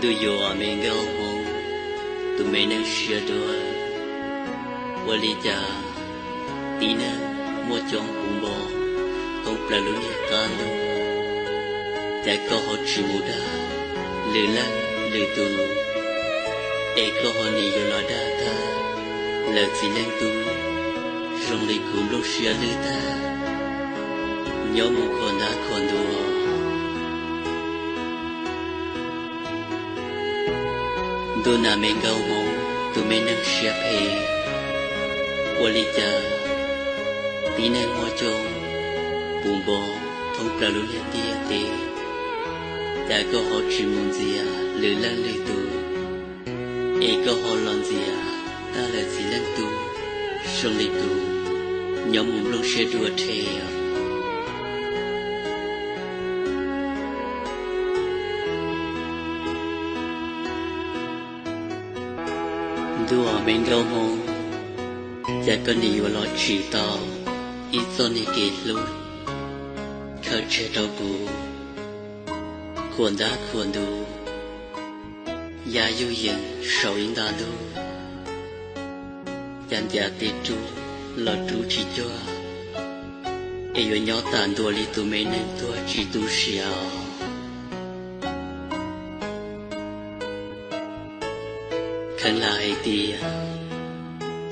Do you want me go home to make them share door? Walija tina mua chọn cùng bò không phải luôn nhẹ cano. Tại có họ chỉ mua đa lừa lăng lừa tù. Để có họ này giờ lo đa ta là chỉ lên tu. Rong đi cùng lúc share lừa ta. Nhớ một con đã còn đùa. Tôi nằm bên gấu mông, tôi mới nâng xếp hề. Walija, tí nâng mua chồng, bùn bò, thông trả lúc hết tìa tê. Đã có họ chỉ muốn gì à, lửa lăng lửa tù. Ê có họ lòng gì à, ta là gì lăng tù, xong lửa tù. Nhóm muốn lúc xe đùa thề à. Đùa mình gấu mông, chả có nhiều lo chỉ to, ít cho nên kể luôn, khởi chế đau bù, khuôn đá khuôn đủ, giá yêu yên sầu yên đá đủ, chán giá tê chú, lo chú chỉ cho, ai yêu nhau tàn đùa li tụ mấy nên đùa chỉ tụ xiao. Khăn lại tìa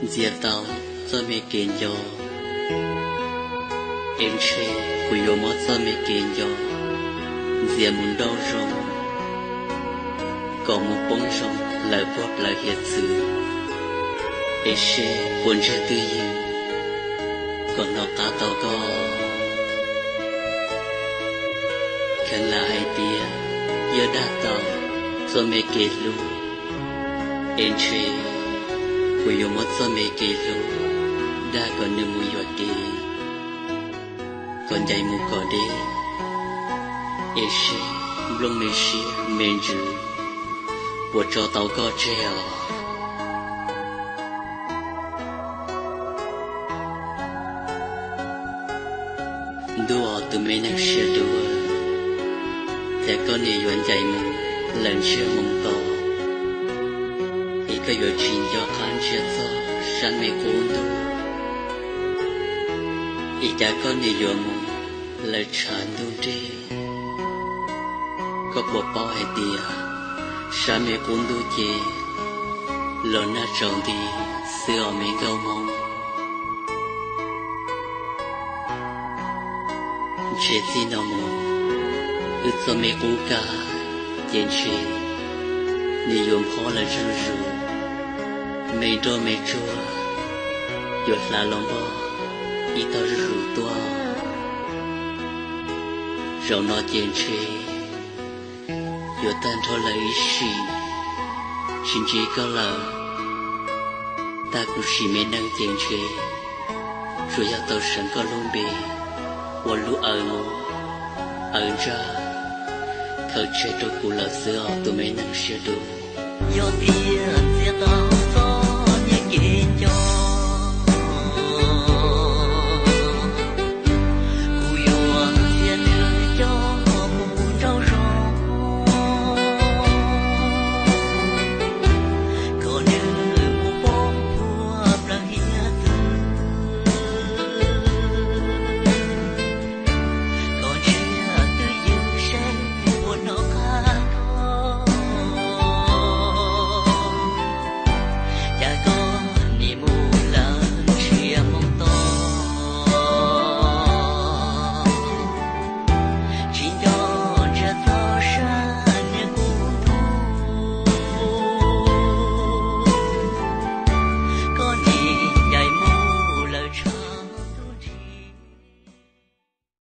diệt tao cho mẹ kén cho em chơi của yêu mót cho mẹ kén cho diệt muốn đau rong còn một bóng rong lại bóp lại hiện sự em chơi buồn chơi tư yêu còn nó ta tao có khăn lại tìa giờ đã tao cho mẹ kén luôn em chơi của yêu mất cho mẹ kể luôn đã còn nửa mùi giọt đi còn dạy mù cỏ đi em chơi luôn mẹ xia mẹ dữ của cho tao có treo đùa từ mấy năm xưa đùaแต่ก็ในยวนใจมึงหลังเชื่อมึงต่อcái giờ chuyện do khán giả cho sáng mẹ cuốn tu, ý cha con đi giờ mùng lời tràn đun đi, có bộ bao hay tiệt, sáng mẹ cuốn tu chê, lớn na tròn đi xưa mẹ gấu mông, chế gì nào mùng, ước cho mẹ uống cả, chuyện chuyện, đi yếm khó là răng rù. Mày đôi mày chua Dột là lòng bò Ý tao rủ tua Rau nó chên chê Dột tan thôi là ý xì Xin chí có lờ Ta cũng xì mê năng chên chê Rồi ya tao sẵn có luôn bì Và lũ ở ngô Ở ra Khởi chế đôi cụ lờ xưa Tụi mê năng xưa đủ Yo tiên